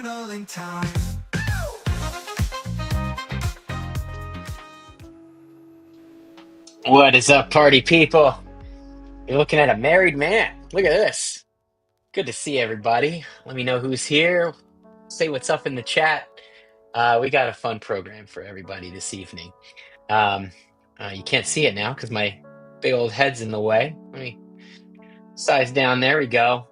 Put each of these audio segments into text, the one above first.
journaling time. What is up, party people? You're looking at a married man. Look at this. Good to see everybody. Let me know who's here. Say what's up in the chat. We got a fun program for everybody this evening. Um, you can't see it now because my big old head's in the way. Let me size down. There we go.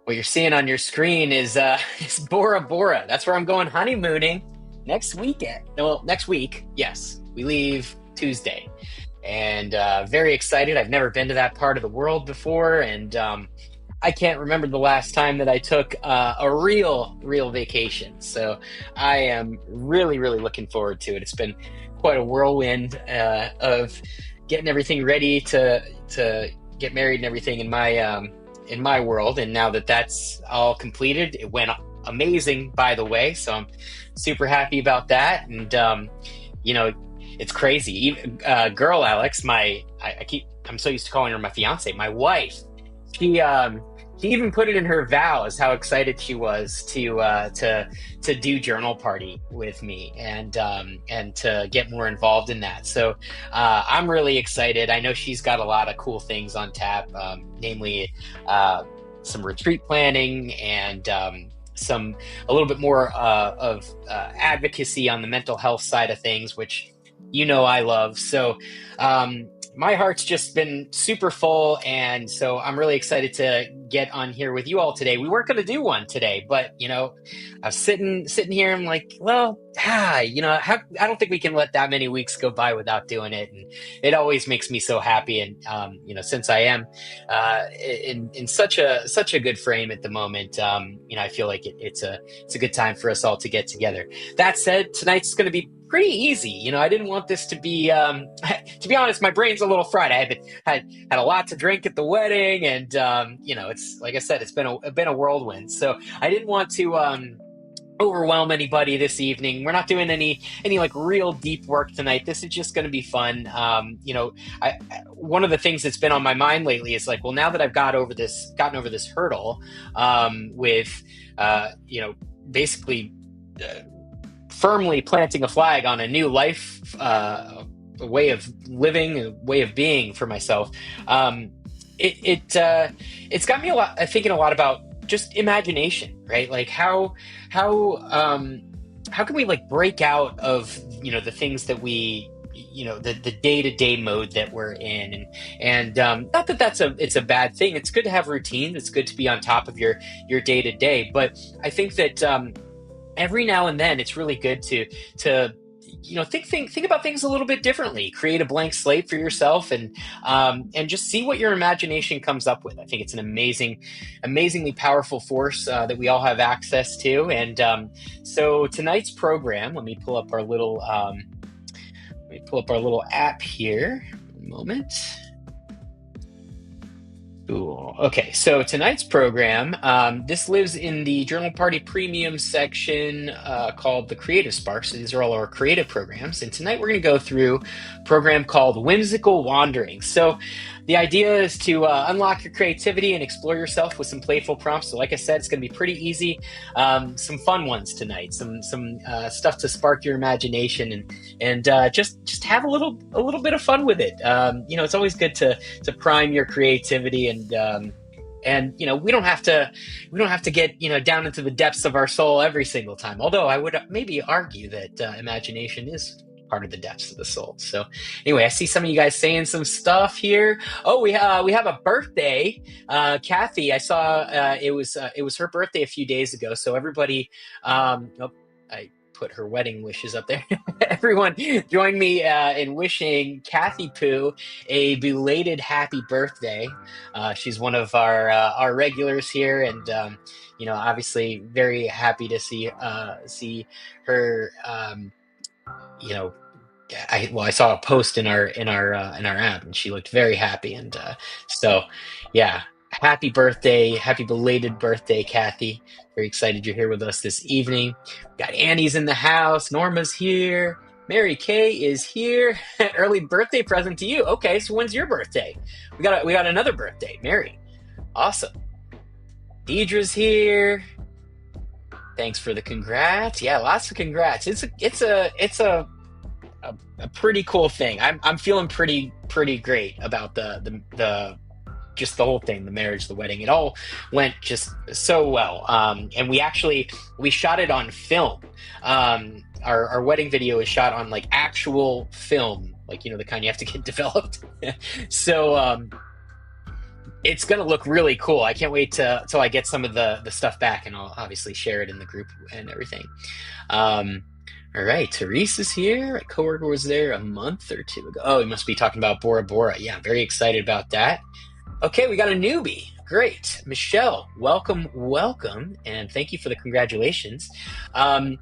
What you're seeing on your screen is is Bora Bora. That's where I'm going honeymooning next weekend. Well, next week. Yes, we leave Tuesday, and very excited. I've never been to that part of the world before, and I can't remember the last time that I took a real vacation. So I am really looking forward to it. It's been quite a whirlwind of getting everything ready to get married and everything in my world. And now that that's all completed, it went amazing, by the way. So I'm super happy about that. And you know, it's crazy. Even, girl Alex, I'm so used to calling her my fiance, my wife. She she even put it in her vows how excited she was to do journal party with me and to get more involved in that. So I'm really excited. I know she's got a lot of cool things on tap, namely some retreat planning and some a little bit more of advocacy on the mental health side of things, which I love. So my heart's just been super full, and so I'm really excited to get on here with you all today. We weren't going to do one today, but I was sitting here. I'm like, well, I don't think we can let that many weeks go by without doing it, and it always makes me so happy. And since I am in such a good frame at the moment, I feel like it's a good time for us all to get together. That said, tonight's going to be pretty easy. I didn't want this to be, to be honest, my brain's a little fried. I had a lot to drink at the wedding, and it's like I said, it's been a whirlwind. So I didn't want to overwhelm anybody this evening. We're not doing any like real deep work tonight. This is just going to be fun. One of the things that's been on my mind lately is like, well, now that I've gotten over this hurdle, with basically firmly planting a flag on a new life, a way of living, a way of being for myself. It's got me thinking a lot about just imagination, right? Like how can we like break out of the things that we the day-to-day mode that we're in, and not that it's a bad thing. It's good to have routine. It's good to be on top of your day-to-day, but I think that every now and then it's really good to think about things a little bit differently. Create a blank slate for yourself, and just see what your imagination comes up with. I think it's an amazingly powerful force that we all have access to. And so tonight's program, let me pull up our little app here. One moment. Cool. Okay, so tonight's program, this lives in the Journal Party Premium section called the Creative Spark. So these are all our creative programs. And tonight we're going to go through a program called Whimsical Wanderings. So the idea is to unlock your creativity and explore yourself with some playful prompts. So like I said, it's going to be pretty easy. Some fun ones tonight, some stuff to spark your imagination and just have a little bit of fun with it. It's always good to prime your creativity, and we don't have to get down into the depths of our soul every single time. Although I would maybe argue that imagination is part of the depths of the soul. So anyway, I see some of you guys saying some stuff here. Oh, we have a birthday. Kathy, I saw it was her birthday a few days ago. So everybody, I put her wedding wishes up there. Everyone join me in wishing Kathy Poo a belated happy birthday. She's one of our regulars here, and obviously very happy to see her. I saw a post in our app, and she looked very happy, and so yeah, happy birthday, happy belated birthday, Kathy. Very excited you're here with us this evening. Got Annie's in the house, Norma's here, Mary Kay is here. Early birthday present to you. Okay, so when's your birthday? We got another birthday, Mary. Awesome. Deidre's here. Thanks for the congrats. Yeah, lots of congrats. It's a pretty cool thing. I'm feeling pretty great about the just the whole thing, the marriage, the wedding. It all went just so well. And we shot it on film. Our wedding video is shot on like actual film, like the kind you have to get developed. So it's gonna look really cool. I can't wait till I get some of the stuff back, and I'll obviously share it in the group and everything. Um, all right, Therese is here. A coworker was there a month or two ago. Oh, he must be talking about Bora Bora. Yeah, I'm very excited about that. Okay, we got a newbie. Great. Michelle, welcome, welcome, and thank you for the congratulations. Um,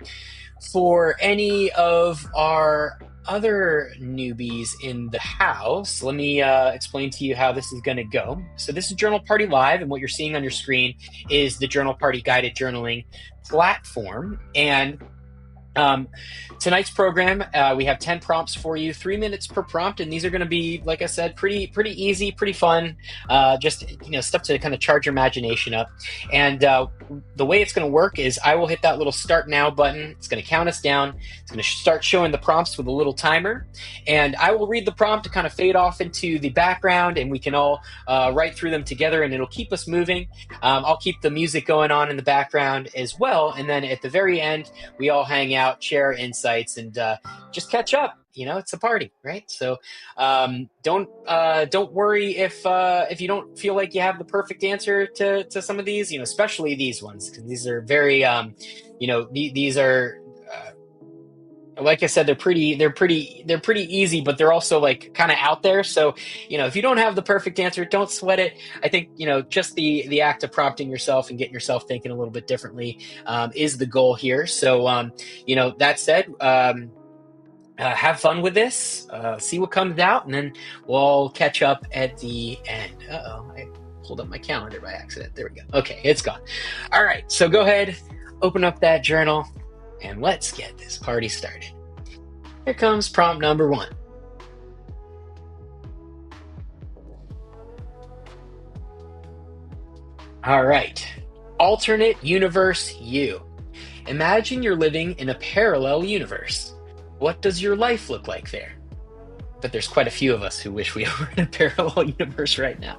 for any of our other newbies in the house, let me explain to you how this is going to go. So, this is Journal Party Live, and what you're seeing on your screen is the Journal Party guided journaling platform. And um, tonight's program, we have 10 prompts for you, 3 minutes per prompt, and these are going to be, like I said, pretty easy, pretty fun, just stuff to kind of charge your imagination up. And the way it's going to work is I will hit that little start now button. It's going to count us down. It's going to start showing the prompts with a little timer, and I will read the prompt to kind of fade off into the background, and we can all write through them together, and it'll keep us moving. I'll keep the music going on in the background as well, and then at the very end, we all hang out, share insights, and just catch up. It's a party, right? So don't worry if you don't feel like you have the perfect answer to some of these, especially these ones, because these are very these are. Like I said, they're pretty easy, but they're also like kind of out there. So, if you don't have the perfect answer, don't sweat it. I think, just the act of prompting yourself and getting yourself thinking a little bit differently is the goal here. So, that said, have fun with this, see what comes out, and then we'll catch up at the end. Uh-oh, I pulled up my calendar by accident. There we go. Okay, it's gone. All right, so go ahead, open up that journal, and let's get this party started. Here comes prompt number 1. All right. Alternate universe you. Imagine you're living in a parallel universe. What does your life look like there? But there's quite a few of us who wish we were in a parallel universe right now.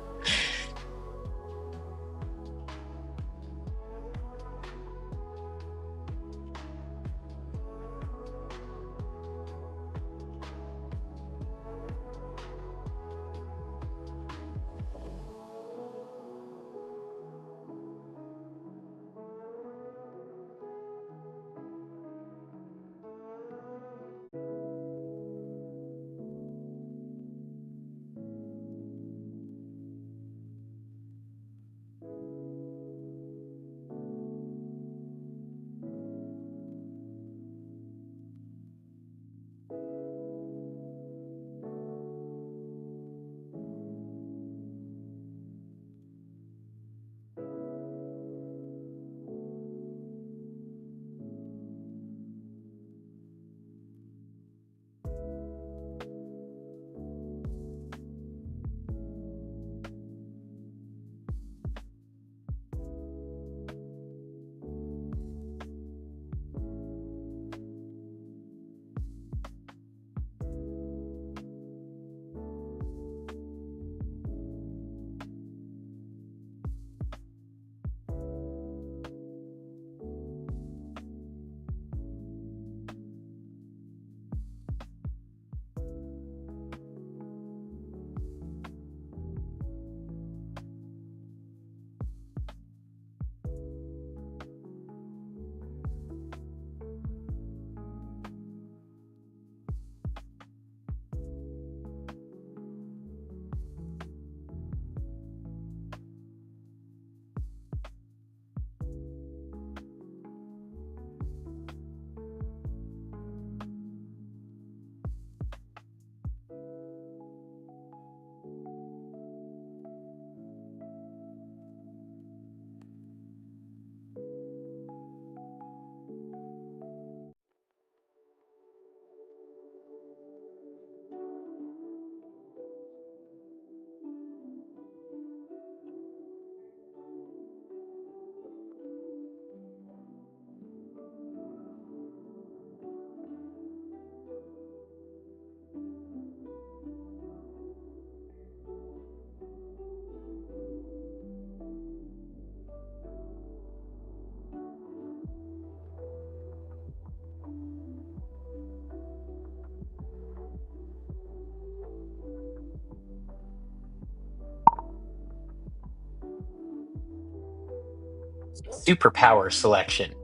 Superpower selection.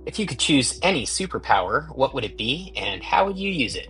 If you could choose any superpower, what would it be and how would you use it?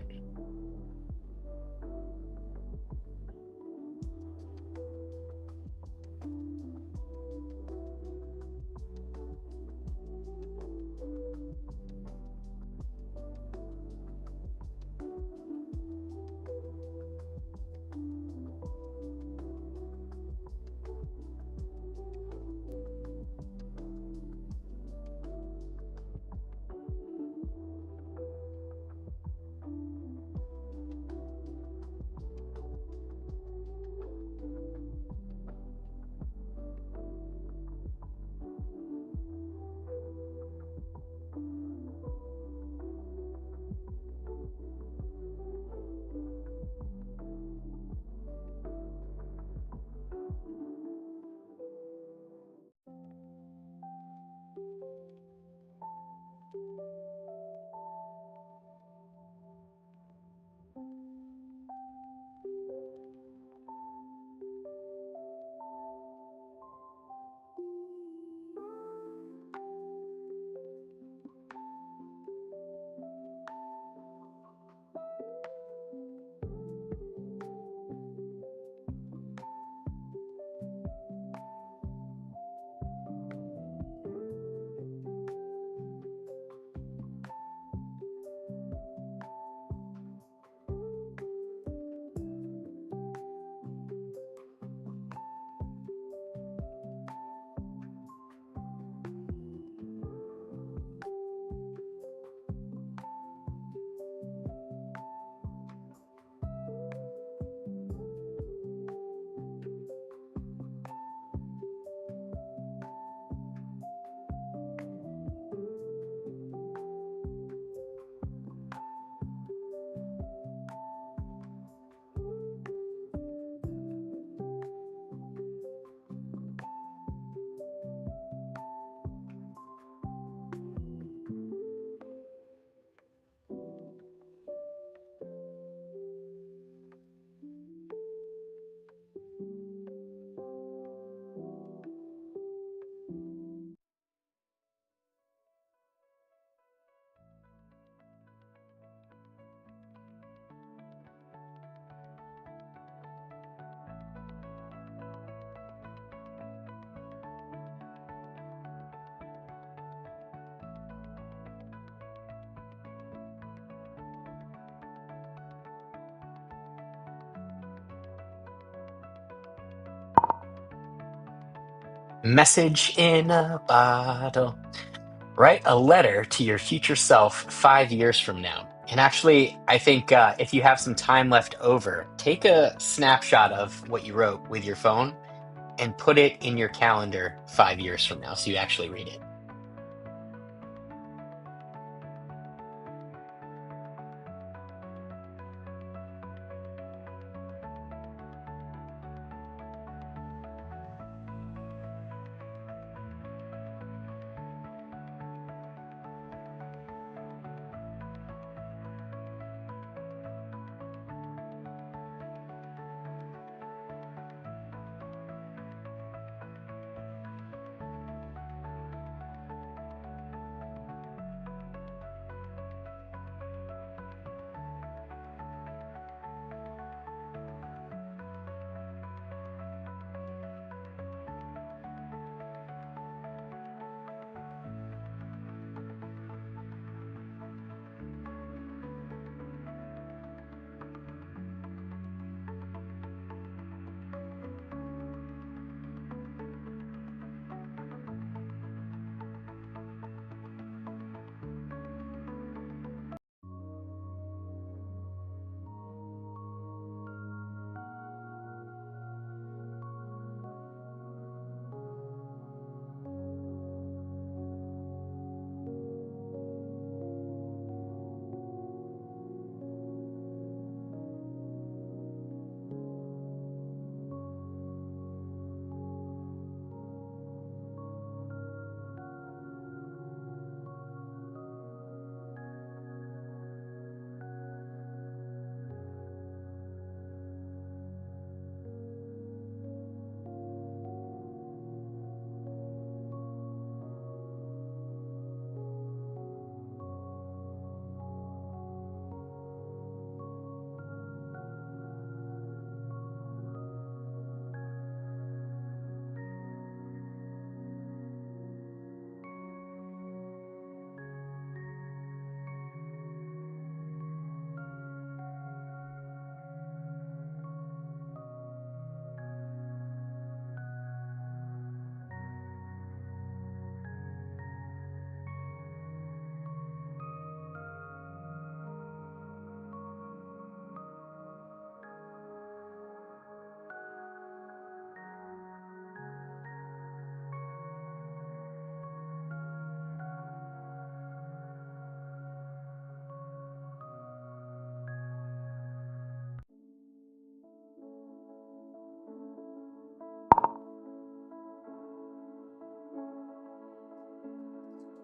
Message in a bottle. Write a letter to your future self 5 years from now. And actually, I think if you have some time left over, take a snapshot of what you wrote with your phone and put it in your calendar 5 years from now so you actually read it.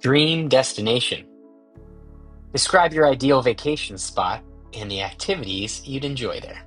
Dream destination. Describe your ideal vacation spot and the activities you'd enjoy there.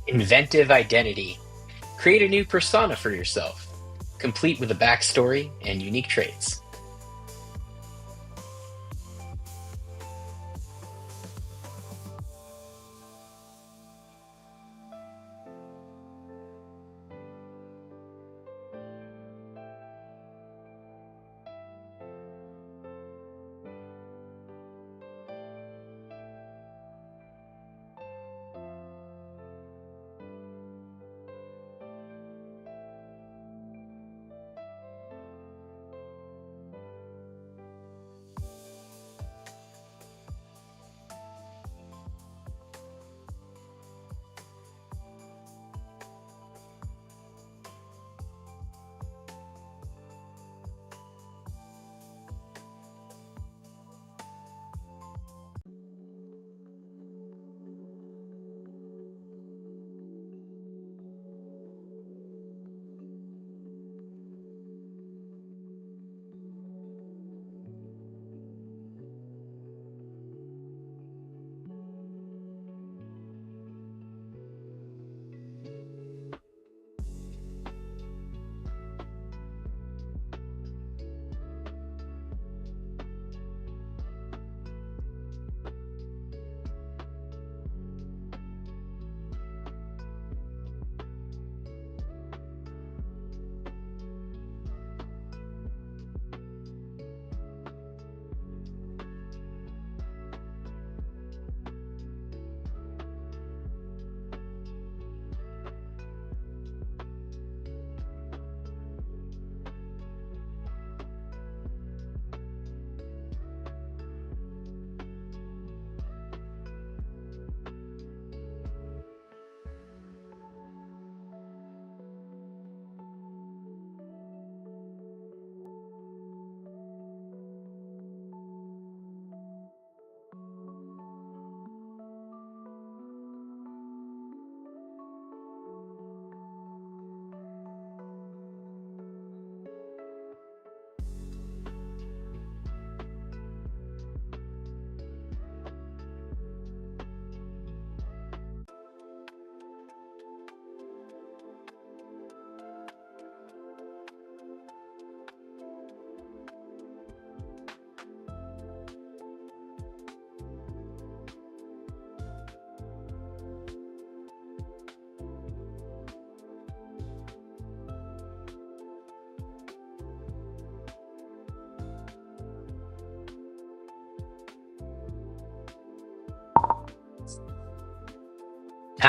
Inventive identity. Create a new persona for yourself, complete with a backstory and unique traits.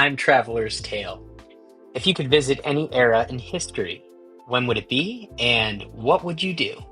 time traveler's tale. If you could visit any era in history, when would it be and what would you do?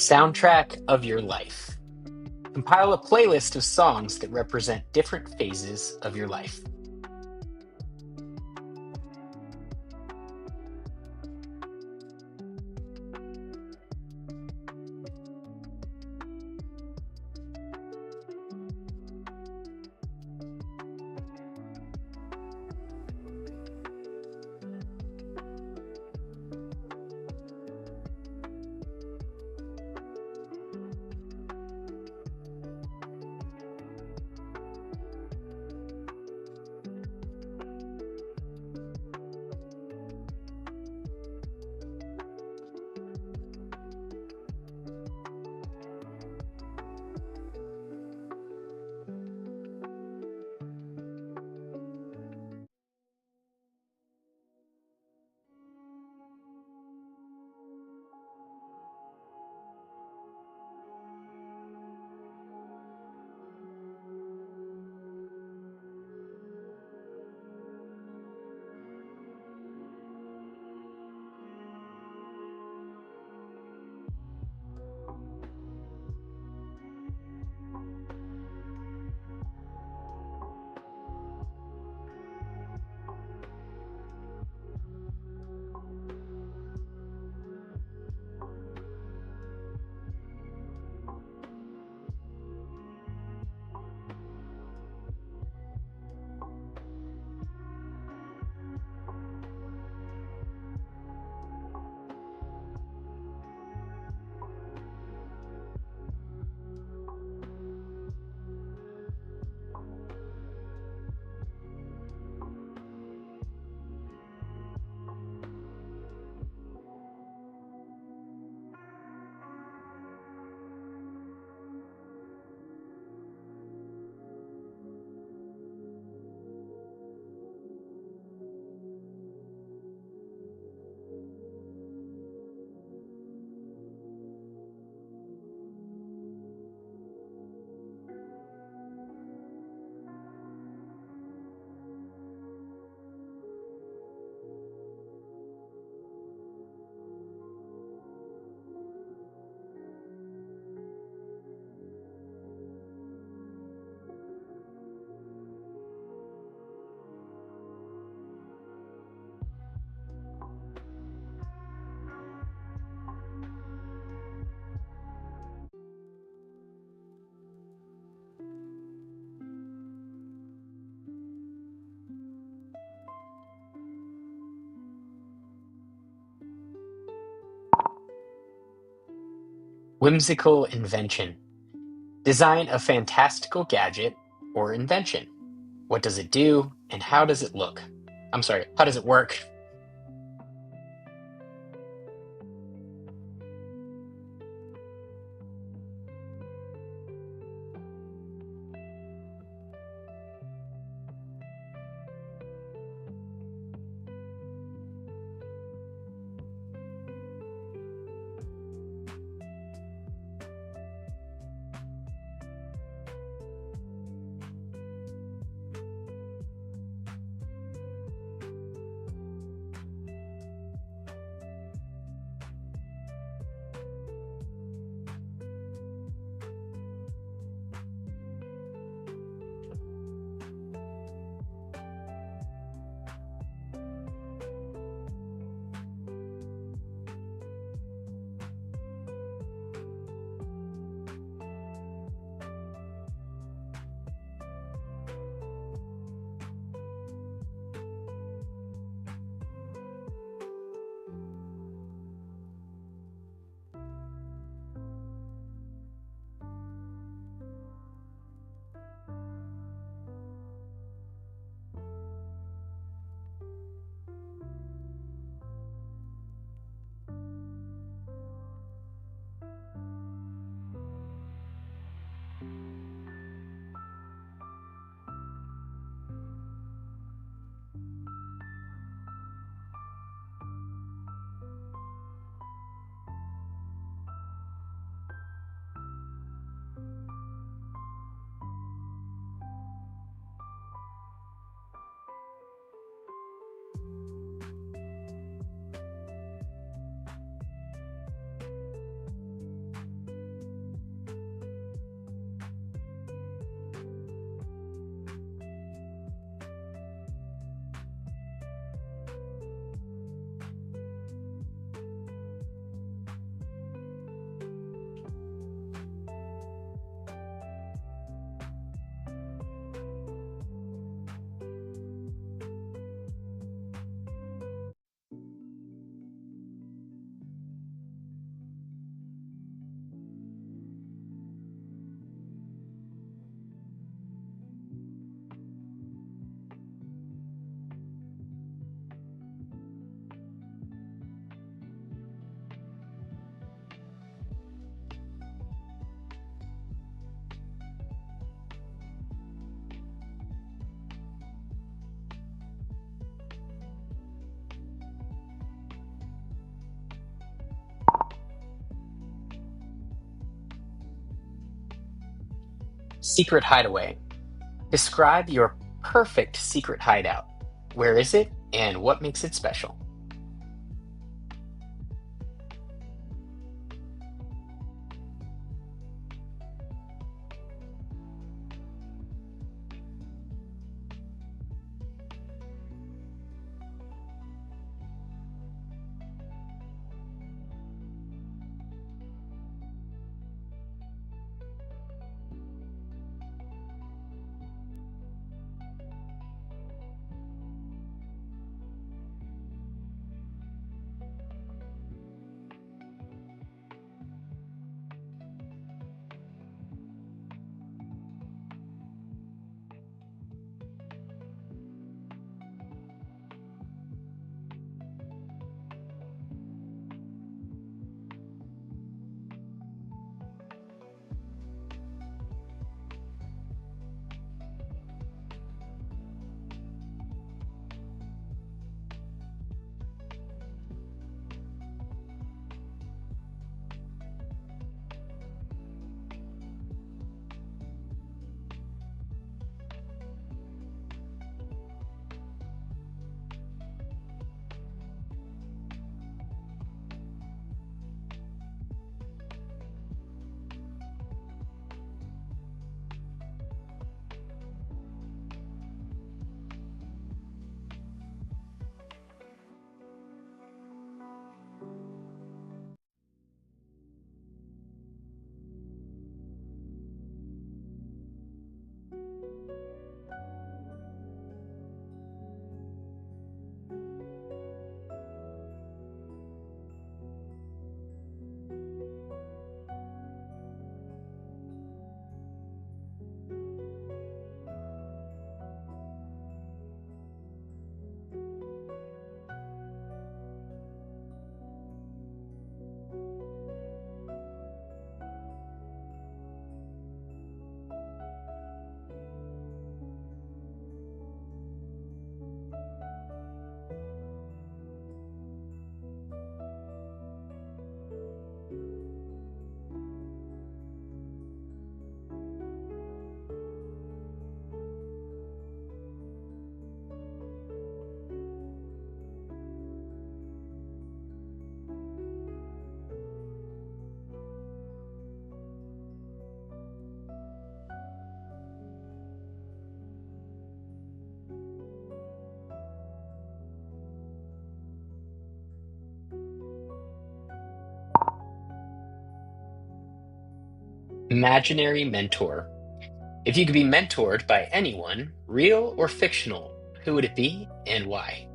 Soundtrack of your life. Compile a playlist of songs that represent different phases of your life. Whimsical invention. Design a fantastical gadget or invention. What does it do and how does it look? I'm sorry, how does it work? Secret hideaway. Describe your perfect secret hideout. Where is it and what makes it special? Imaginary mentor. If you could be mentored by anyone, real or fictional, who would it be and why?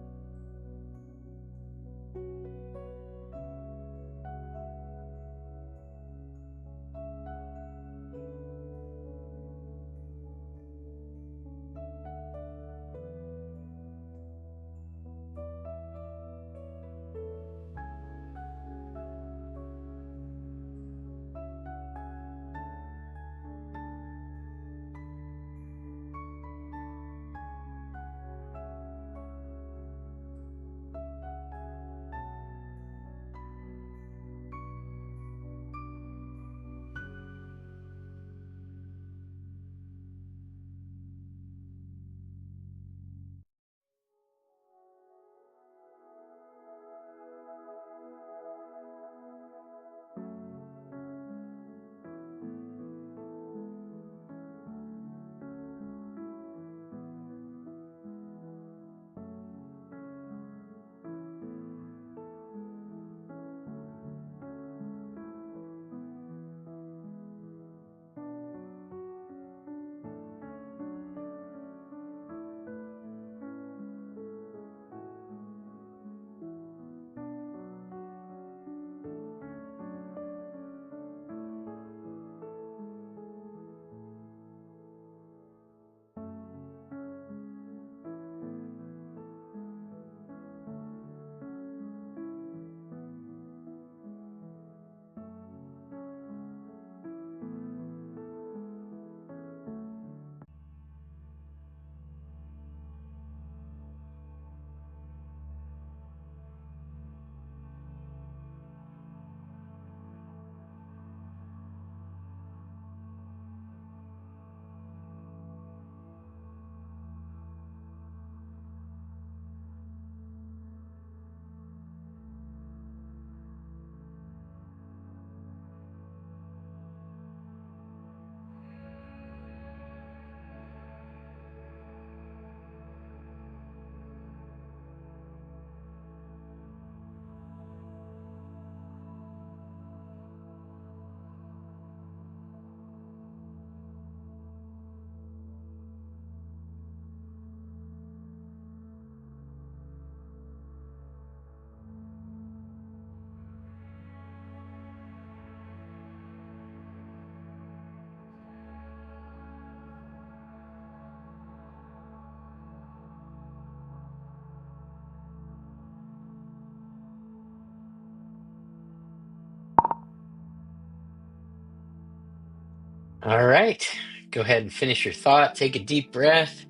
All right. Go ahead and finish your thought. Take a deep breath,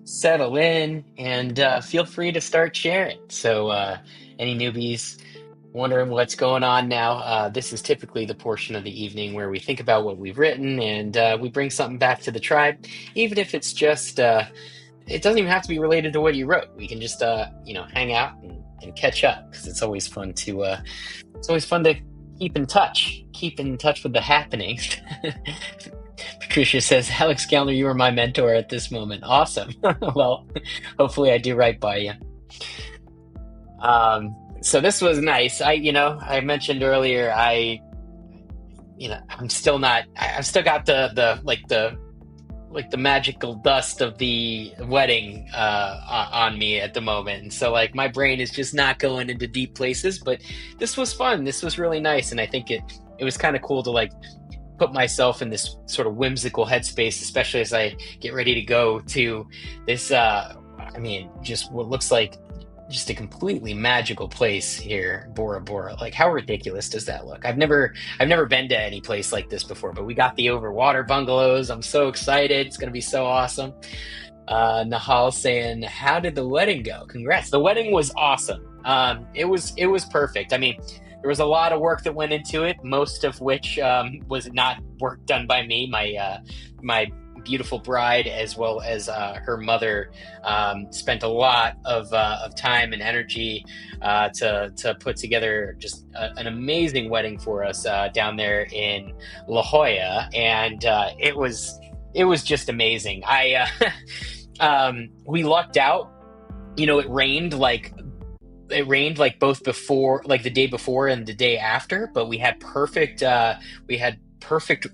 settle in, and feel free to start sharing. So, any newbies wondering what's going on now, this is typically the portion of the evening where we think about what we've written and we bring something back to the tribe, even if it's just, it doesn't even have to be related to what you wrote. We can just, hang out and catch up because it's always fun to keep in touch with the happenings. Patricia says, Alex Gallner, you are my mentor at this moment. Awesome. Well, hopefully I do right by you. So this was nice. I mentioned earlier, I'm still not, I've still got the magical dust of the wedding on me at the moment, and so like my brain is just not going into deep places. But this was fun. This was really nice, and I think it was kind of cool to like put myself in this sort of whimsical headspace, especially as I get ready to go to this. Just what looks like just a completely magical place here, Bora Bora. Like, how ridiculous does that look? I've never been to any place like this before, but we got the overwater bungalows. I'm so excited. It's gonna be so awesome. Nahal saying, "How did the wedding go? Congrats! The wedding was awesome. It was perfect. I mean, there was a lot of work that went into it, most of which was not work done by me. My beautiful bride, as well as her mother, spent a lot of time and energy to put together just an amazing wedding for us down there in La Jolla, and it was just amazing. I we lucked out. It rained like both before, like the day before and the day after, but we had perfect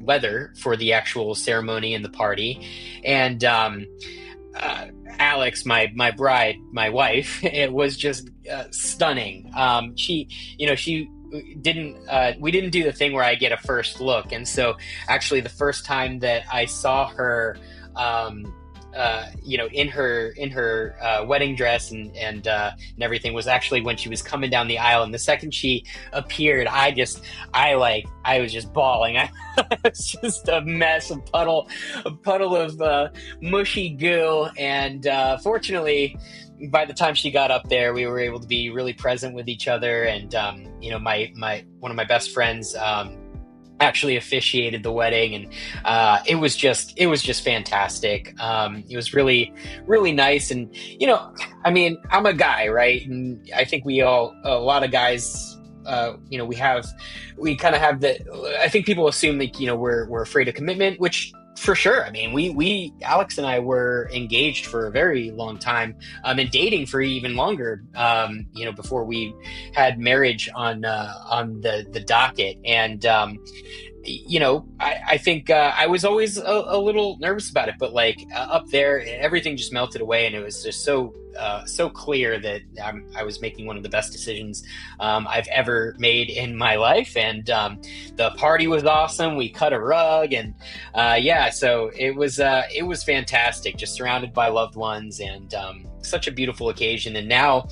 weather for the actual ceremony and the party. And uh, Alex, my bride, my wife, it was just stunning. She didn't we didn't do the thing where I get a first look, and so actually the first time that I saw her, um, in her wedding dress and everything was actually when she was coming down the aisle. And the second she appeared, I was just bawling. It's just a mess, a puddle of mushy goo. And fortunately, by the time she got up there, we were able to be really present with each other. And my one of my best friends actually officiated the wedding, and it was just fantastic. It was really really nice. And I mean, I'm a guy, right? And I think a lot of guys, we kind of have the, I think people assume that we're afraid of commitment, which for sure. I mean, we Alex and I were engaged for a very long time, and dating for even longer, before we had marriage on the docket. And I think I was always a little nervous about it, but like up there, everything just melted away, and it was just so clear that I was making one of the best decisions I've ever made in my life. And the party was awesome. We cut a rug, and so it was fantastic, just surrounded by loved ones, and such a beautiful occasion. And now,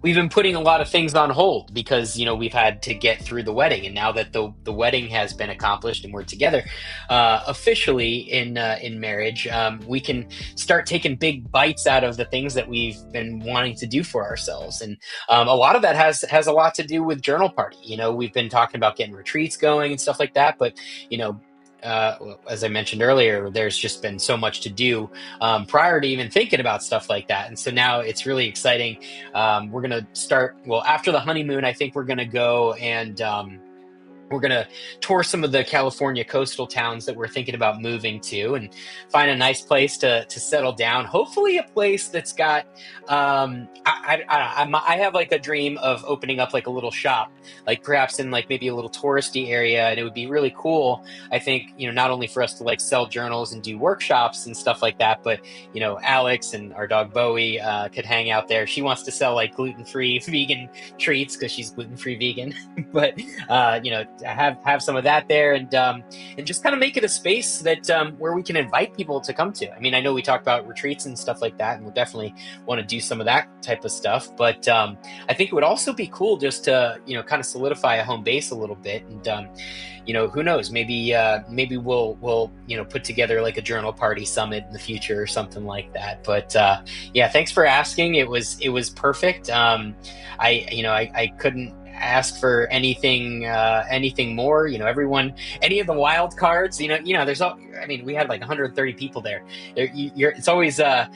we've been putting a lot of things on hold because we've had to get through the wedding. And now that the wedding has been accomplished and we're together officially in marriage, we can start taking big bites out of the things that we've been wanting to do for ourselves. And a lot of that has a lot to do with journal party. We've been talking about getting retreats going and stuff like that, but as I mentioned earlier, there's just been so much to do prior to even thinking about stuff like that. And so now it's really exciting. We're going to start, well, after the honeymoon, I think we're going to go and we're going to tour some of the California coastal towns that we're thinking about moving to, and find a nice place to settle down. Hopefully a place that's got, I have like a dream of opening up like a little shop, like perhaps in like maybe a little touristy area. And it would be really cool, I think, not only for us to like sell journals and do workshops and stuff like that, but, Alex and our dog Bowie could hang out there. She wants to sell like gluten-free vegan treats because she's gluten-free vegan, but, have some of that there, and just kind of make it a space that where we can invite people to come to. I mean, I know we talk about retreats and stuff like that, and we'll definitely want to do some of that type of stuff. But I think it would also be cool just to kind of solidify a home base a little bit. And who knows? Maybe we'll put together like a journal party summit in the future or something like that. But thanks for asking. It was perfect. I couldn't ask for anything more. Any of the wild cards, there's I mean, we had like 130 people there. It's always I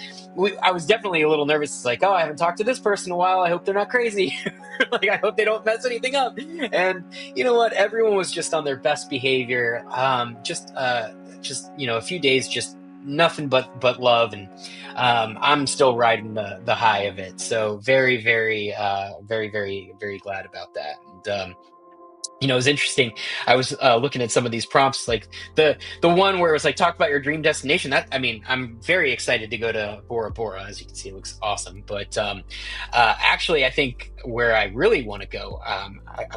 was definitely a little nervous. It's like, oh, I haven't talked to this person in a while, I hope they're not crazy. Like, I hope they don't mess anything up. And you know what, everyone was just on their best behavior. Just a few days, just nothing but love. And I'm still riding the high of it. So very, very, very, very, very glad about that. And it was interesting. I was looking at some of these prompts, like the one where it was like, talk about your dream destination. That, I mean, I'm very excited to go to Bora Bora. As you can see, it looks awesome. But actually, I think where I really want to go, I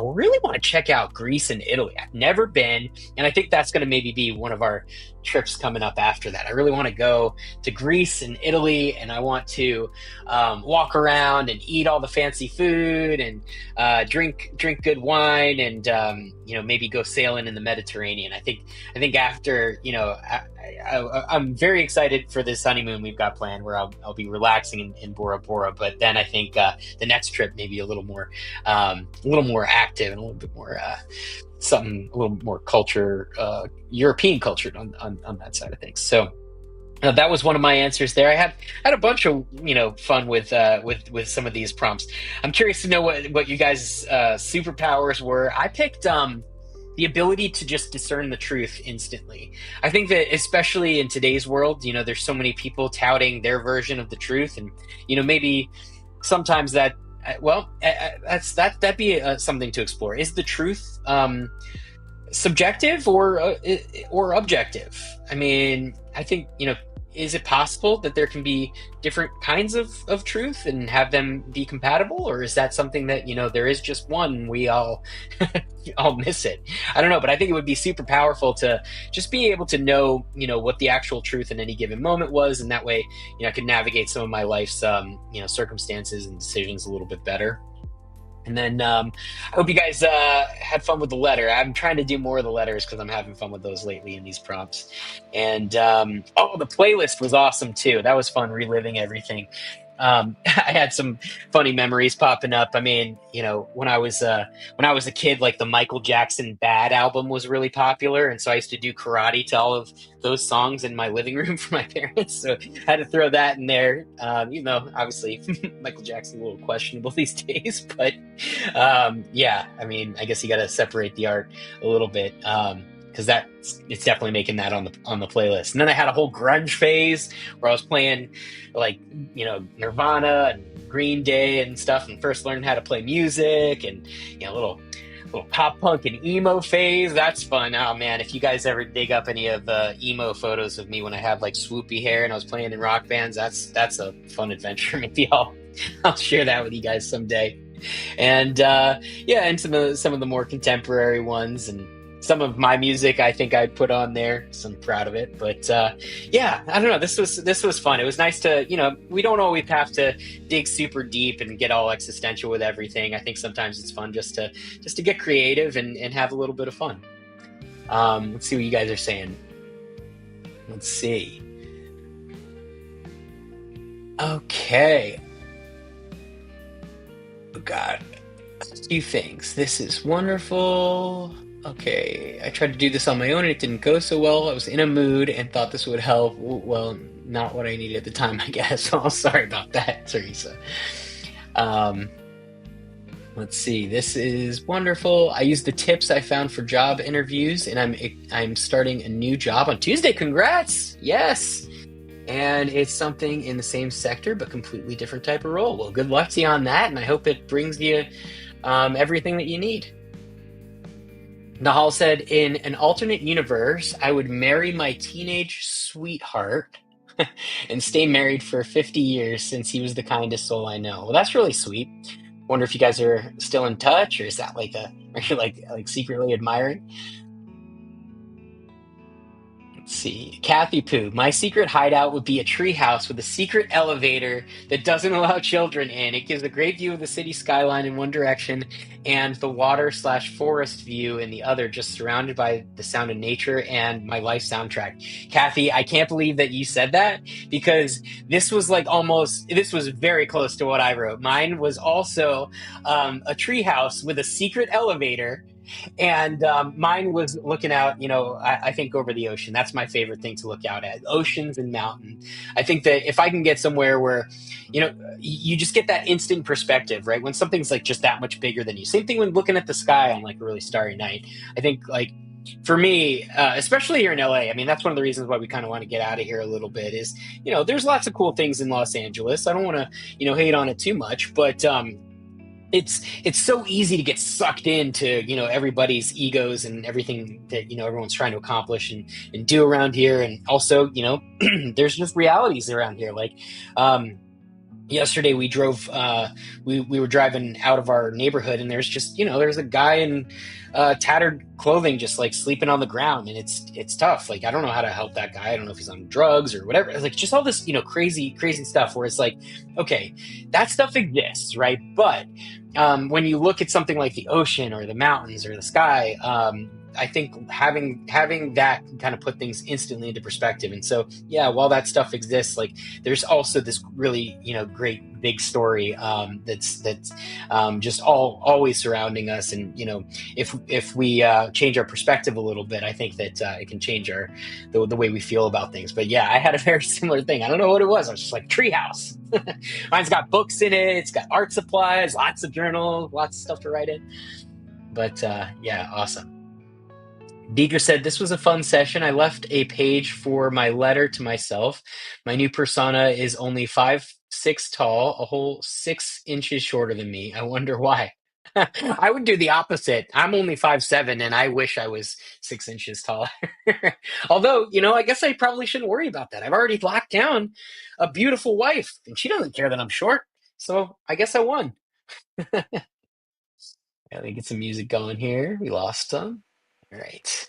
really want to check out Greece and Italy. I've never been, and I think that's going to maybe be one of our trips coming up after that. I really want to go to Greece and Italy, and I want to walk around and eat all the fancy food, and drink good wine, and maybe go sailing in the Mediterranean. I think after, I'm very excited for this honeymoon we've got planned, where I'll be relaxing in Bora Bora. But then I think the next trip may be a little more active, and a little bit more something a little more culture, European culture on that side of things. So that was one of my answers there. I had a bunch of fun with some of these prompts. I'm curious to know what you guys' superpowers were. I picked the ability to just discern the truth instantly. I think that especially in today's world, there's so many people touting their version of the truth, and maybe sometimes that Well, that'd be something to explore. Is the truth subjective or objective? I mean, I think, is it possible that there can be different kinds of truth and have them be compatible, or is that something that, there is just one, we all miss it? I don't know, but I think it would be super powerful to just be able to know, what the actual truth in any given moment was, and that way, I could navigate some of my life's circumstances and decisions a little bit better. And then I hope you guys had fun with the letter. I'm trying to do more of the letters because I'm having fun with those lately in these prompts. And oh, the playlist was awesome too. That was fun reliving everything. I had some funny memories popping up. I mean, when I was a kid, like the Michael Jackson "Bad" album was really popular, and so I used to do karate to all of those songs in my living room for my parents. So I had to throw that in there. Obviously Michael Jackson a little questionable these days, but yeah, I mean, I guess you got to separate the art a little bit. Because it's definitely making that on the playlist. And then I had a whole grunge phase where I was playing like Nirvana and Green Day and stuff, and first learned how to play music, and little pop punk and emo phase. That's fun. Oh man, if you guys ever dig up any of the emo photos of me when I had like swoopy hair and I was playing in rock bands, that's a fun adventure. Maybe I'll share that with you guys someday. And yeah, and some of the more contemporary ones, and some of my music I think I'd put on there, so I'm proud of it. But yeah, I don't know. This was fun. It was nice to, we don't always have to dig super deep and get all existential with everything. I think sometimes it's fun just to get creative and have a little bit of fun. Let's see what you guys are saying. Let's see. Okay. Oh God. A few things. This is wonderful. Okay, I tried to do this on my own and it didn't go so well. I was in a mood and thought this would help. Well, not what I needed at the time, I guess. Oh, sorry about that, Teresa. Um, let's see. This is wonderful. I used the tips I found for job interviews, and I'm starting a new job on Tuesday. Congrats! Yes, and it's something in the same sector but completely different type of role. Well, good luck to you on that, and I hope it brings you everything that you need. Nahal said, in an alternate universe, I would marry my teenage sweetheart and stay married for 50 years since he was the kindest soul I know. Well, that's really sweet. Wonder if you guys are still in touch, or is that are you like secretly admiring? Let's see. Kathy Poo. My secret hideout would be a treehouse with a secret elevator that doesn't allow children in. It gives a great view of the city skyline in one direction and the water/forest view in the other, just surrounded by the sound of nature and my life soundtrack. Kathy, I can't believe that you said that, because this was very close to what I wrote. Mine was also a treehouse with a secret elevator, and mine was looking out, I think over the ocean. That's my favorite thing to look out at: oceans and mountains. I think that if I can get somewhere where, you just get that instant perspective, right? When something's like just that much bigger than you. Same thing when looking at the sky on like a really starry night. I think like for me, especially here in LA, I mean, that's one of the reasons why we kind of want to get out of here a little bit is, there's lots of cool things in Los Angeles. I don't want to, hate on it too much, but it's so easy to get sucked into everybody's egos and everything that everyone's trying to accomplish and do around here, and also there's just realities around here, like yesterday we drove we were driving out of our neighborhood, and there's just there's a guy in tattered clothing just like sleeping on the ground, and it's tough. Like, I don't know how to help that guy. I don't know if he's on drugs or whatever. It's like just all this crazy stuff where it's like, okay, that stuff exists, right? But when you look at something like the ocean or the mountains or the sky, I think having that can kind of put things instantly into perspective. And so, yeah, while that stuff exists, like there's also this really, great big story that's just always surrounding us. And if we change our perspective a little bit, I think that it can change the way we feel about things. But yeah, I had a very similar thing. I don't know what it was. I was just like, treehouse. Mine's got books in it. It's got art supplies, lots of journals, lots of stuff to write in. But yeah, awesome. Deidre said, this was a fun session. I left a page for my letter to myself. My new persona is only 6 tall, a whole 6 inches shorter than me. I wonder why. I would do the opposite. I'm only 5'7", and I wish I was 6 inches taller. Although, I guess I probably shouldn't worry about that. I've already locked down a beautiful wife, and she doesn't care that I'm short. So I guess I won. Let me get some music going here. We lost some. All right.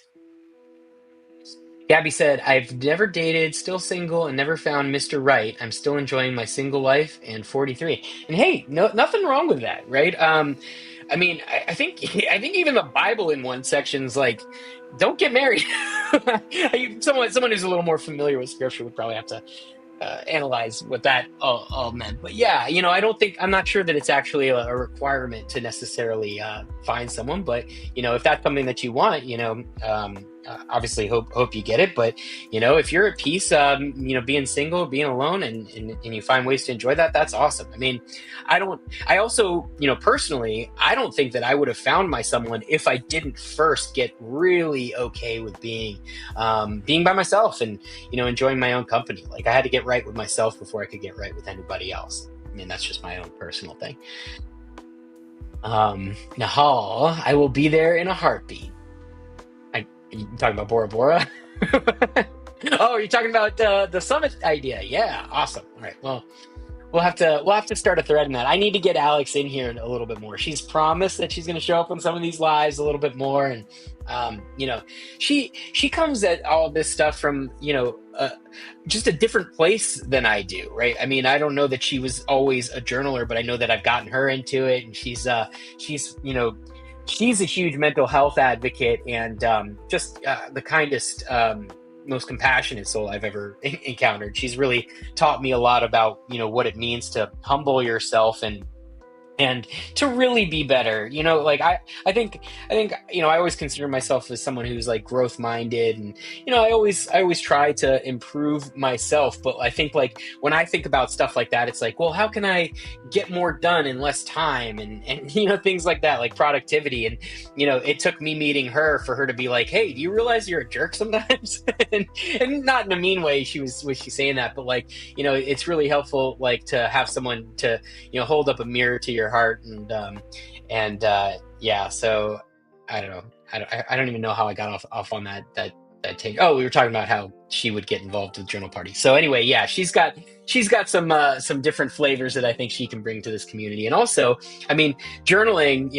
Gabby said, I've never dated, still single, and never found Mr. Right. I'm still enjoying my single life and 43. And hey, no, nothing wrong with that, right? I mean, I think I think even the Bible in one section's like, don't get married. Someone who's a little more familiar with scripture would probably have to analyze what that all meant. But yeah, I'm not sure that it's actually a requirement to necessarily find someone. But if that's something that you want, obviously hope you get it. But if you're at peace, being single, being alone, and you find ways to enjoy that, that's awesome. I mean, I also, personally, I don't think that I would have found my someone if I didn't first get really okay with being by myself and enjoying my own company. Like, I had to get right with myself before I could get right with anybody else. I mean, that's just my own personal thing. Nahal, I will be there in a heartbeat. You talking about Bora Bora? Oh, you're talking about the summit idea. Yeah, awesome. All right, well, we'll have to start a thread in that. I need to get Alex in here a little bit more. She's promised that she's going to show up on some of these lives a little bit more, and she comes at all this stuff from just a different place than I do, right? I mean, I don't know that she was always a journaler, but I know that I've gotten her into it, and she's a huge mental health advocate, and just the kindest. Most compassionate soul I've ever encountered. She's really taught me a lot about what it means to humble yourself and to really be better. Like I think I always consider myself as someone who's like growth minded, and I always try to improve myself. But I think, like, when I think about stuff like that, it's like, well, how can I get more done in less time, and things like that, like productivity. And it took me meeting her for her to be like, hey, do you realize you're a jerk sometimes? and not in a mean way, was she saying that, but like, it's really helpful, like, to have someone to hold up a mirror to your heart. And yeah, so I don't know. I don't even know how I got off on that take. Oh, we were talking about how she would get involved with journal parties. So anyway, yeah, she's got some different flavors that I think she can bring to this community. And also, I mean, journaling,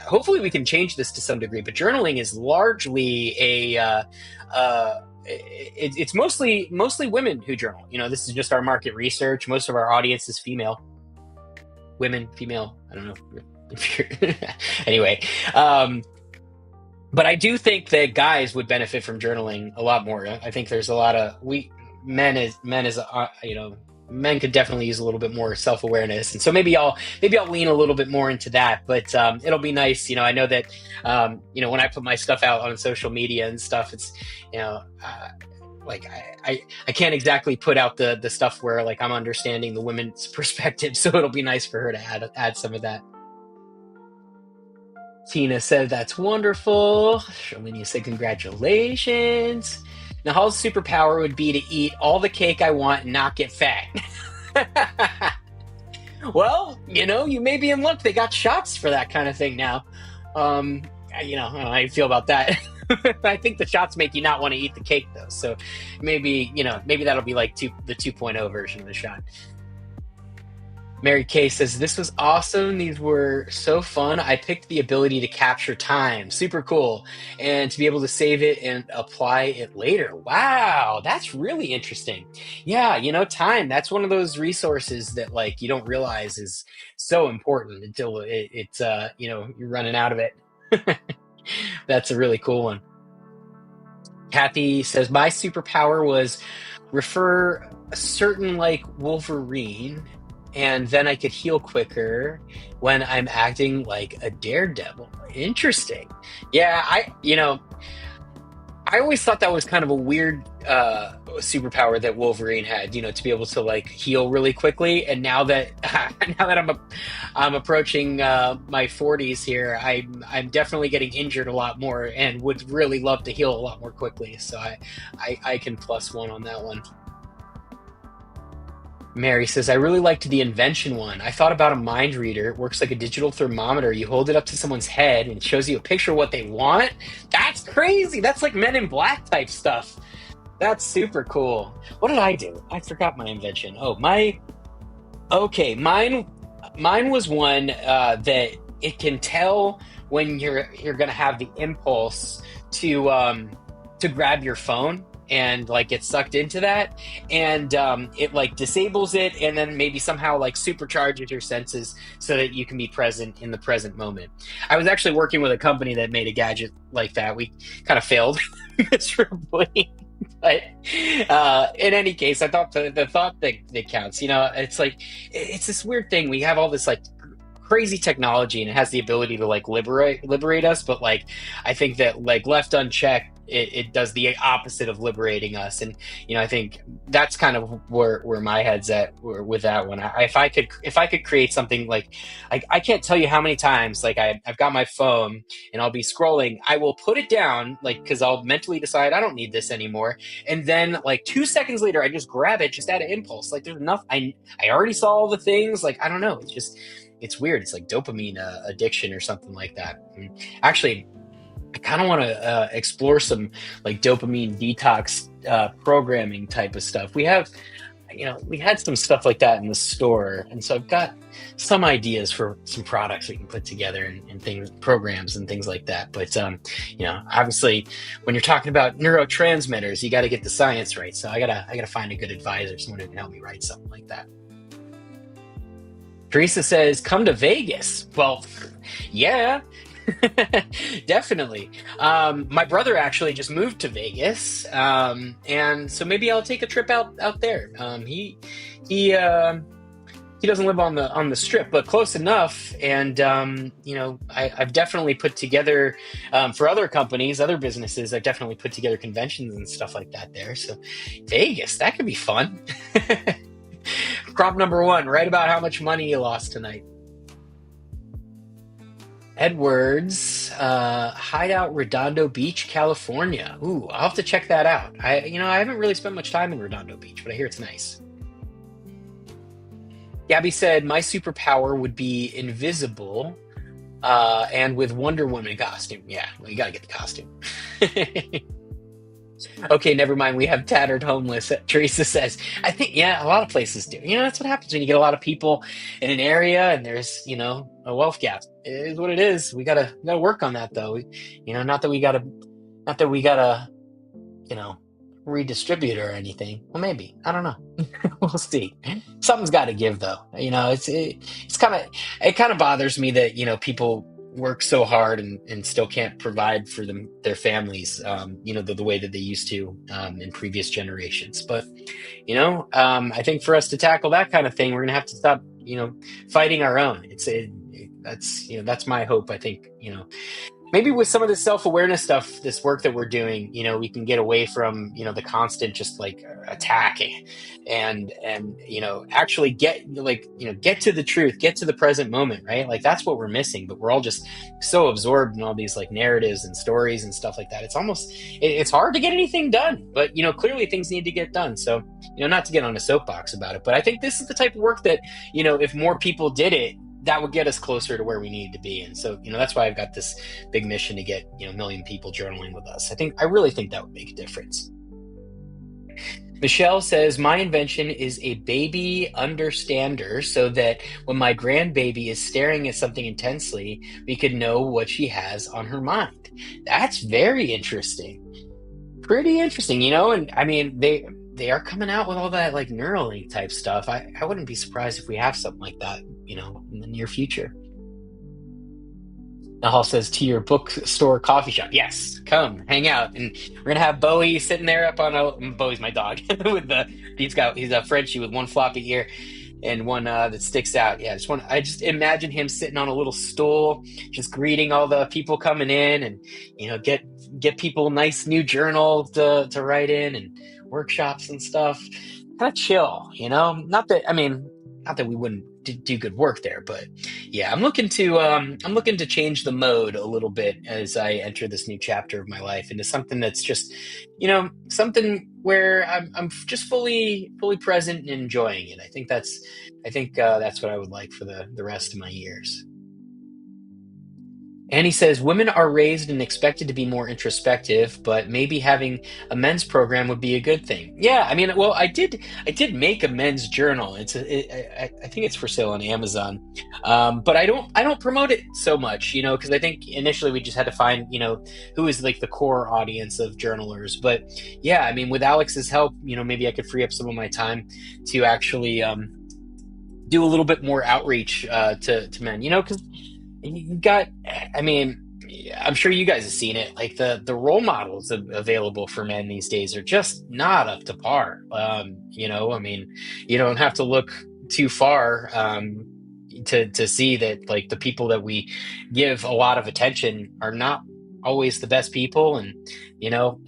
hopefully we can change this to some degree, but journaling is largely it's mostly women who journal. This is just our market research. Most of our audience is female. Women, female, I don't know if you're anyway. But I do think that guys would benefit from journaling a lot more. I think there's a lot of men could definitely use a little bit more self-awareness, and so maybe I'll lean a little bit more into that. But it'll be nice. I know that when I put my stuff out on social media and stuff, it's like I can't exactly put out the stuff where, like, I'm understanding the women's perspective, so it'll be nice for her to add some of that. Tina said that's wonderful. Shalini said congratulations. Nahal's superpower would be to eat all the cake I want and not get fat. Well, you may be in luck. They got shots for that kind of thing now. I don't know how I feel about that. I think the shots make you not want to eat the cake, though. So maybe that'll be like the 2.0 version of the shot. Mary Kay says, this was awesome. These were so fun. I picked the ability to capture time. Super cool. And to be able to save it and apply it later. Wow, that's really interesting. Yeah, time, that's one of those resources that, like, you don't realize is so important until it's you're running out of it. That's a really cool one. Kathy says, my superpower was refer a certain, like, Wolverine, and then I could heal quicker when I'm acting like a daredevil. Interesting. Yeah, I always thought that was kind of a weird superpower that Wolverine had, to be able to, like, heal really quickly. And now that I'm approaching my 40s here, I'm definitely getting injured a lot more and would really love to heal a lot more quickly. So I can +1 on that one. Mary says, I really liked the invention one. I thought about a mind reader. It works like a digital thermometer. You hold it up to someone's head and it shows you a picture of what they want. That's crazy. That's like Men in Black type stuff. That's super cool. What did I do? I forgot my invention. Oh, my Okay, mine was one that it can tell when you're gonna have the impulse to grab your phone and like get sucked into that, and it like disables it and then maybe somehow like supercharges your senses so that you can be present in the present moment. I was actually working with a company that made a gadget like that. We kind of failed miserably. But in any case, I thought the thought that counts. It's like it's this weird thing. We have all this like crazy technology, and it has the ability to like liberate us. But like, I think that like left unchecked, it does the opposite of liberating us. And I think that's kind of where my head's at with that one. If I could create something like I can't tell you how many times like I've got my phone and I'll be scrolling. I will put it down like because I'll mentally decide I don't need this anymore, and then like 2 seconds later I just grab it just out of impulse. Like there's enough. I already saw all the things. Like I don't know. It's weird. It's like dopamine addiction or something like that. And actually, I kind of want to explore some like dopamine detox programming type of stuff. We had some stuff like that in the store, and so I've got some ideas for some products we can put together and things, programs and things like that. But obviously, when you're talking about neurotransmitters, you got to get the science right. So I gotta find a good advisor, someone who can help me write something like that. Teresa says, "Come to Vegas." Well, yeah, definitely. My brother actually just moved to Vegas, and so maybe I'll take a trip out there. He he doesn't live on the strip, but close enough. And I've definitely put together for other companies, other businesses. I've definitely put together conventions and stuff like that there. So Vegas, that could be fun. Prompt number one: write about how much money you lost tonight. Edwards, Hideout, Redondo Beach, California. Ooh, I'll have to check that out. I haven't really spent much time in Redondo Beach, but I hear it's nice. Gabby said, my superpower would be invisible, and with Wonder Woman costume. Yeah, well, you gotta get the costume. Okay, never mind. We have tattered homeless. Teresa says, I think, yeah, a lot of places do. That's what happens when you get a lot of people in an area and there's, a wealth gap. It is what it is. We gotta work on that though. Not that we gotta, you know, redistribute or anything. Well, maybe. I don't know. We'll see. Something's got to give though. It kind of bothers me that, people work so hard and still can't provide for their families, the way that they used to in previous generations. But, I think for us to tackle that kind of thing, we're going to have to stop, fighting our own. That's my hope. I think, maybe with some of the self-awareness stuff, this work that we're doing, we can get away from, the constant just like attacking and actually get to the truth, get to the present moment, right? Like that's what we're missing, but we're all just so absorbed in all these like narratives and stories and stuff like that. It's hard to get anything done, but clearly things need to get done. So, not to get on a soapbox about it, but I think this is the type of work that, if more people did it, that would get us closer to where we need to be. And so, that's why I've got this big mission to get, a million people journaling with us. I really think that would make a difference. Michelle says, my invention is a baby understander so that when my grandbaby is staring at something intensely, we could know what she has on her mind. That's very interesting. Pretty interesting, and I mean, they are coming out with all that like Neuralink type stuff. I wouldn't be surprised if we have something like that, in the near future. Nahal says, to your bookstore coffee shop. Yes, come hang out. And we're going to have Bowie sitting there up on Bowie's my dog he's a Frenchie with one floppy ear and one that sticks out. Yeah, I just imagine him sitting on a little stool, just greeting all the people coming in and, get people nice new journals to write in and workshops and stuff. Kind of chill, not that we wouldn't do good work there, but yeah, I'm looking to change the mode a little bit as I enter this new chapter of my life into something that's just, something where I'm just fully present and enjoying it. I think that's what I would like for the rest of my years. And he says women are raised and expected to be more introspective, but maybe having a men's program would be a good thing. Yeah, I mean, well, I did make a men's journal. I think it's for sale on Amazon, but I don't promote it so much, you know, because I think initially we just had to find, you know, who is like the core audience of journalers. But yeah, I mean, with Alex's help, you know, maybe I could free up some of my time to actually do a little bit more outreach to men, you know, because you got, I mean, I'm sure you guys have seen it. Like the role models available for men these days are just not up to par. You know, I mean, you don't have to look too far to see that like the people that we give a lot of attention are not always the best people, and you know,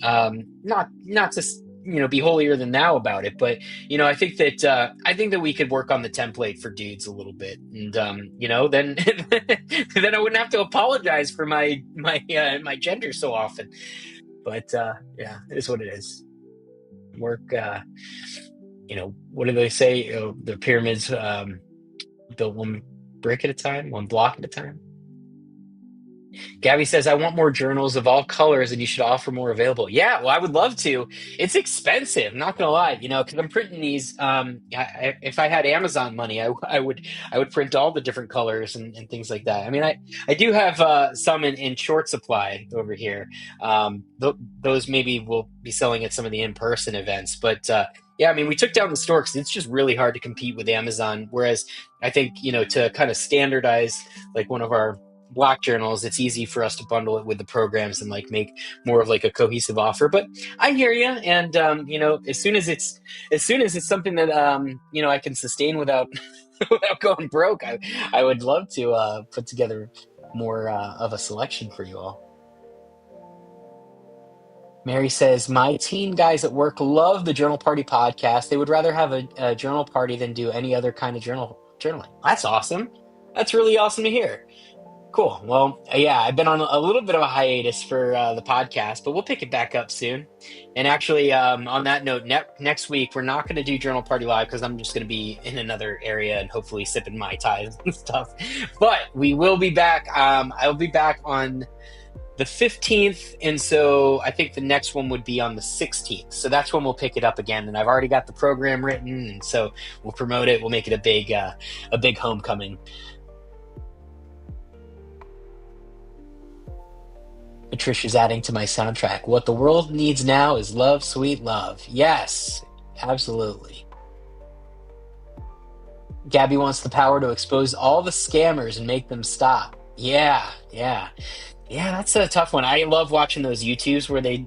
not to you know be holier than thou about it, but you know, I think that we could work on the template for dudes a little bit, and you know, then then I wouldn't have to apologize for my gender so often. But yeah, it is what it is. Work, you know, what do they say? The pyramids built one brick at a time, one block at a time. Gabby says, I want more journals of all colors and you should offer more available. Yeah, well, I would love to. It's expensive, not gonna lie, you know, because I'm printing these. If I had Amazon money, I would print all the different colors and things like that. I mean, I do have some in short supply over here. Those maybe will be selling at some of the in-person events, but yeah, I mean, we took down the store because it's just really hard to compete with Amazon. Whereas I think, you know, to kind of standardize like one of our block journals, it's easy for us to bundle it with the programs and like make more of like a cohesive offer. But I hear you, and you know, as soon as it's something that you know I can sustain without without going broke, I would love to put together more of a selection for you all. Mary says, my teen guys at work love the Journal Party podcast. They would rather have a journal party than do any other kind of journaling. That's awesome. That's really awesome to hear. Cool. Well, yeah, I've been on a little bit of a hiatus for the podcast, but we'll pick it back up soon. And actually, on that note, next week we're not going to do Journal Party Live because I'm just going to be in another area and hopefully sipping Mai Tais and stuff. But we will be back. I'll be back on the 15th, and so I think the next one would be on the 16th. So that's when we'll pick it up again. And I've already got the program written, and so we'll promote it. We'll make it a big homecoming. Patricia's adding to my soundtrack. What the world needs now is love, sweet love. Yes, absolutely. Gabby wants the power to expose all the scammers and make them stop. Yeah, yeah. Yeah, that's a tough one. I love watching those YouTubes where they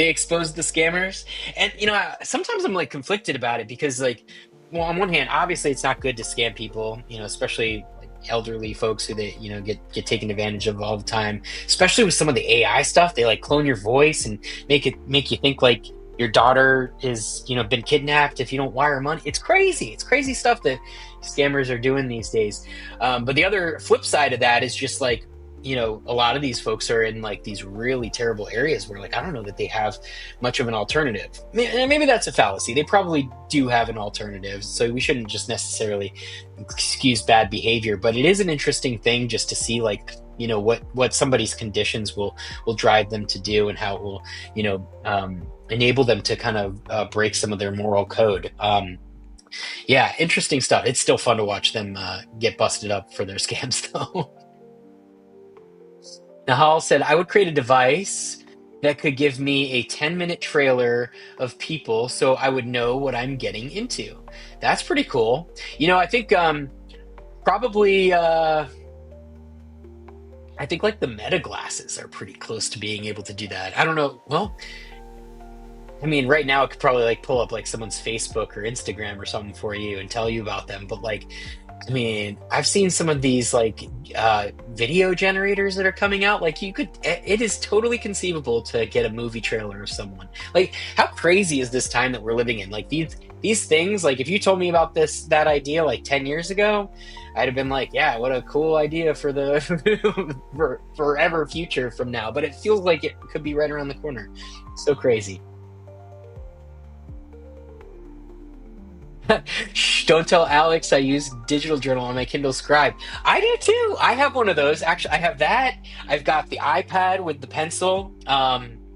expose the scammers, and you know sometimes I'm like conflicted about it because like, well, on one hand, obviously it's not good to scam people, you know, especially like elderly folks who they you know get taken advantage of all the time. Especially with some of the AI stuff, they like clone your voice and make you think like your daughter is you know been kidnapped if you don't wire money. It's crazy. It's crazy stuff that scammers are doing these days. But the other flip side of that is just like you know, a lot of these folks are in like these really terrible areas where like I don't know that they have much of an alternative. Maybe that's a fallacy. They probably do have an alternative, so we shouldn't just necessarily excuse bad behavior. But it is an interesting thing just to see like you know what somebody's conditions will drive them to do and how it will you know enable them to kind of break some of their moral code. Yeah, interesting stuff. It's still fun to watch them get busted up for their scams though. Nahal said, I would create a device that could give me a 10-minute trailer of people so I would know what I'm getting into. That's pretty cool. You know, I think probably, I think like the Meta glasses are pretty close to being able to do that. I don't know. Well, I mean, right now it could probably like pull up like someone's Facebook or Instagram or something for you and tell you about them. But like, I mean, I've seen some of these like video generators that are coming out. Like it is totally conceivable to get a movie trailer of someone. Like, how crazy is this time that we're living in? Like these things, like if you told me about that idea like 10 years ago, I'd have been like, yeah, what a cool idea for the for forever future from now. But it feels like it could be right around the corner. So crazy. Shh, don't tell Alex I use digital journal on my Kindle Scribe. I do too. I have one of those. Actually, I have that. I've got the iPad with the pencil.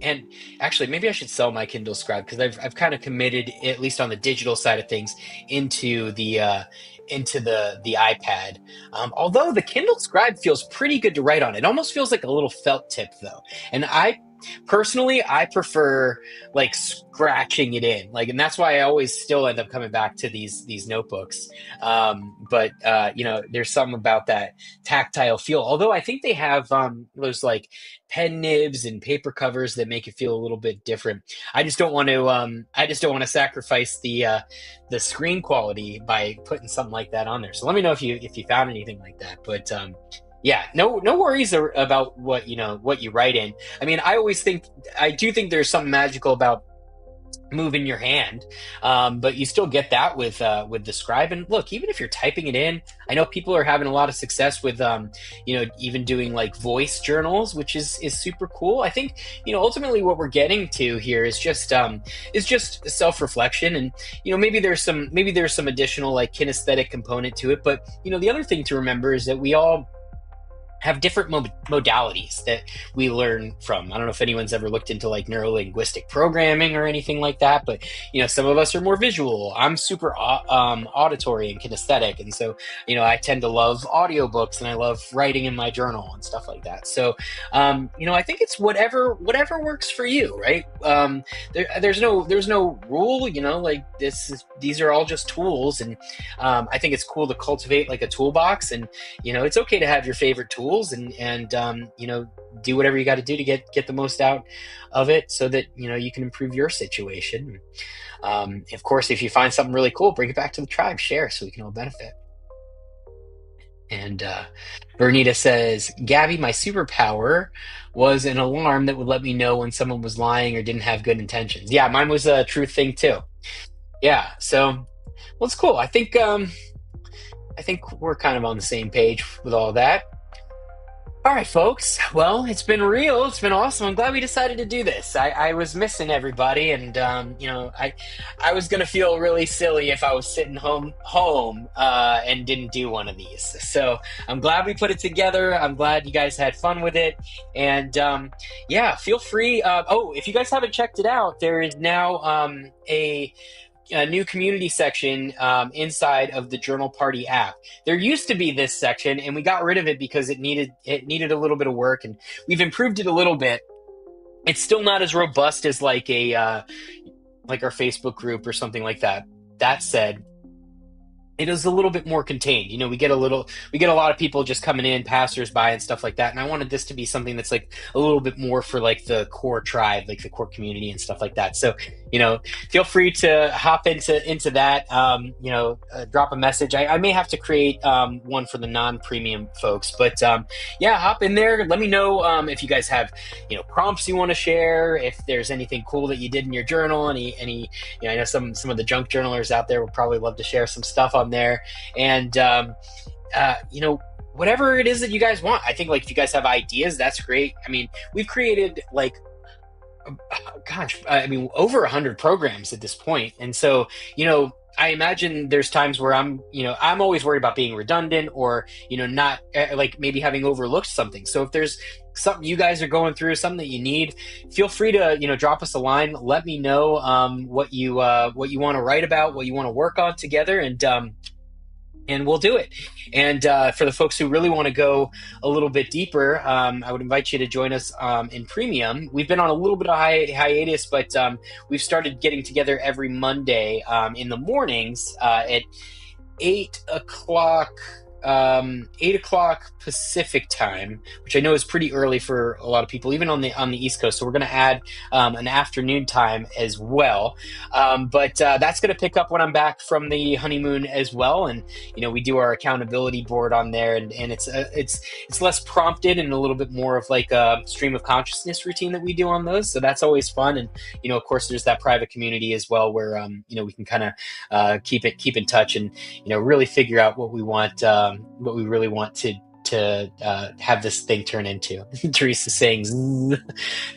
And actually, maybe I should sell my Kindle Scribe because I've kind of committed, at least on the digital side of things, into the iPad. Although the Kindle Scribe feels pretty good to write on. It almost feels like a little felt tip though. And I personally, I prefer like scratching it in, like, and that's why I always still end up coming back to these notebooks. But there's something about that tactile feel, although I think they have those like pen nibs and paper covers that make it feel a little bit different. I just don't want to sacrifice the screen quality by putting something like that on there. So let me know if you found anything like that. But yeah, no worries about what you write in. I mean, I do think there's something magical about moving your hand, but you still get that with the scribe. And look, even if you're typing it in, I know people are having a lot of success with even doing like voice journals, which is super cool. I think ultimately what we're getting to here is just self-reflection, and maybe there's some additional like kinesthetic component to it. But the other thing to remember is that we all have different modalities that we learn from. I don't know if anyone's ever looked into like neuro-linguistic programming or anything like that, but some of us are more visual. I'm super auditory and kinesthetic, and so I tend to love audiobooks and I love writing in my journal and stuff like that. So I think it's whatever works for you, right? There's no rule, like these are all just tools, and I think it's cool to cultivate like a toolbox, and it's okay to have your favorite tools, and do whatever you got to do to get the most out of it, so that you can improve your situation. Of course, if you find something really cool, bring it back to the tribe, share, so we can all benefit. And Bernita says, Gabby, my superpower was an alarm that would let me know when someone was lying or didn't have good intentions. Yeah, mine was a true thing too. Yeah, so well, it's cool. I think we're kind of on the same page with all that. All right, folks. Well, it's been real. It's been awesome. I'm glad we decided to do this. I was missing everybody, and I was gonna feel really silly if I was sitting home and didn't do one of these. So I'm glad we put it together. I'm glad you guys had fun with it, and yeah, feel free. If you guys haven't checked it out, there is now a new community section inside of the Journal Party app. There used to be this section, and we got rid of it because it needed a little bit of work, and we've improved it a little bit. It's still not as robust as like like our Facebook group or something like that. That said, it is a little bit more contained. We get a lot of people just coming in, passersby and stuff like that. And I wanted this to be something that's like a little bit more for like the core tribe, like the core community and stuff like that. So, feel free to hop into that. Drop a message. I may have to create one for the non-premium folks, but yeah, hop in there. Let me know if you guys have prompts you want to share. If there's anything cool that you did in your journal, any I know some of the junk journalers out there would probably love to share some stuff on there, and whatever it is that you guys want. I think like if you guys have ideas, that's great. I mean, we've created like over 100 programs at this point, and so I imagine there's times where I'm always worried about being redundant, or not like maybe having overlooked something. So if there's something you guys are going through, something that you need, feel free to drop us a line. Let me know what you want to write about, what you want to work on together, and we'll do it. And for the folks who really want to go a little bit deeper, I would invite you to join us in Premium. We've been on a little bit of hiatus, but we've started getting together every Monday in the mornings at 8 o'clock. 8 o'clock Pacific time, which I know is pretty early for a lot of people, even on the East Coast. So we're going to add an afternoon time as well. But that's going to pick up when I'm back from the honeymoon as well. And we do our accountability board on there, and it's less prompted and a little bit more of like a stream of consciousness routine that we do on those. So that's always fun. And of course, there's that private community as well, where we can kind of keep in touch and really figure out what we want. What we really want to to have this thing turn into. Teresa saying "Zzz,"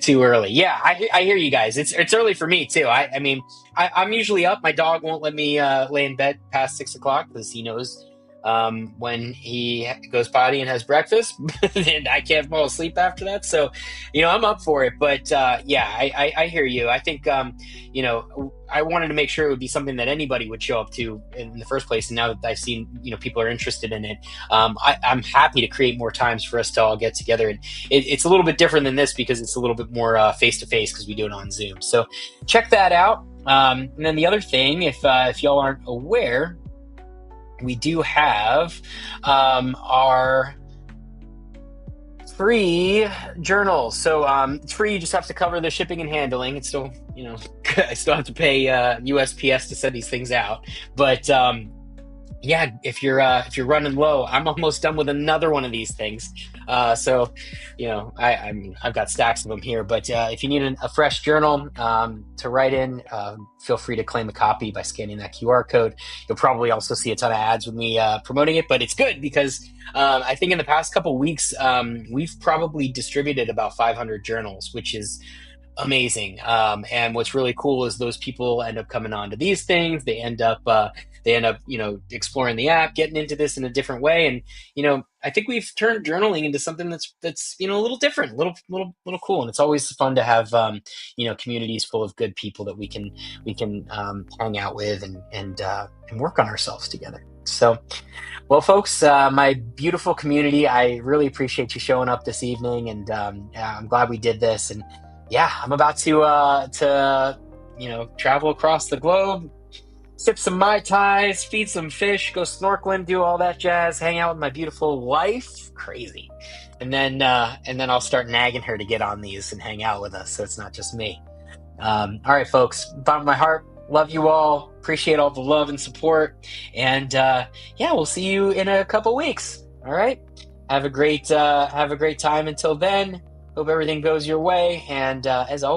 too early. Yeah, I hear you guys. It's early for me too. I mean, I'm usually up. My dog won't let me lay in bed past 6 o'clock because he knows when he goes potty and has breakfast, and I can't fall asleep after that. So, I'm up for it. But yeah, I hear you. I think I wanted to make sure it would be something that anybody would show up to in the first place. And now that I've seen people are interested in it, I'm happy to create more times for us to all get together. And it's a little bit different than this because it's a little bit more face to face because we do it on Zoom. So check that out. And then the other thing, if y'all aren't aware, we do have our free journals. So it's free. You just have to cover the shipping and handling. It's still, I still have to pay USPS to send these things out. But yeah, if you're running low, I'm almost done with another one of these things. So, I mean, I've got stacks of them here. But if you need a fresh journal to write in, feel free to claim a copy by scanning that QR code. You'll probably also see a ton of ads with me promoting it, but it's good because I think in the past couple weeks we've probably distributed about 500 journals, which is amazing. And what's really cool is those people end up coming on to these things. They end up exploring the app, getting into this in a different way. And I think we've turned journaling into something that's a little different, little cool. And it's always fun to have communities full of good people that we can hang out with and work on ourselves together. So, well, folks, my beautiful community, I really appreciate you showing up this evening, and I'm glad we did this. And yeah, I'm about to travel across the globe, sip some Mai Tais, feed some fish, go snorkeling, do all that jazz, hang out with my beautiful wife. Crazy. And then I'll start nagging her to get on these and hang out with us, so it's not just me. All right, folks, bottom of my heart, love you all. Appreciate all the love and support. And yeah, we'll see you in a couple weeks. All right. Have a great time until then. Hope everything goes your way. And as always,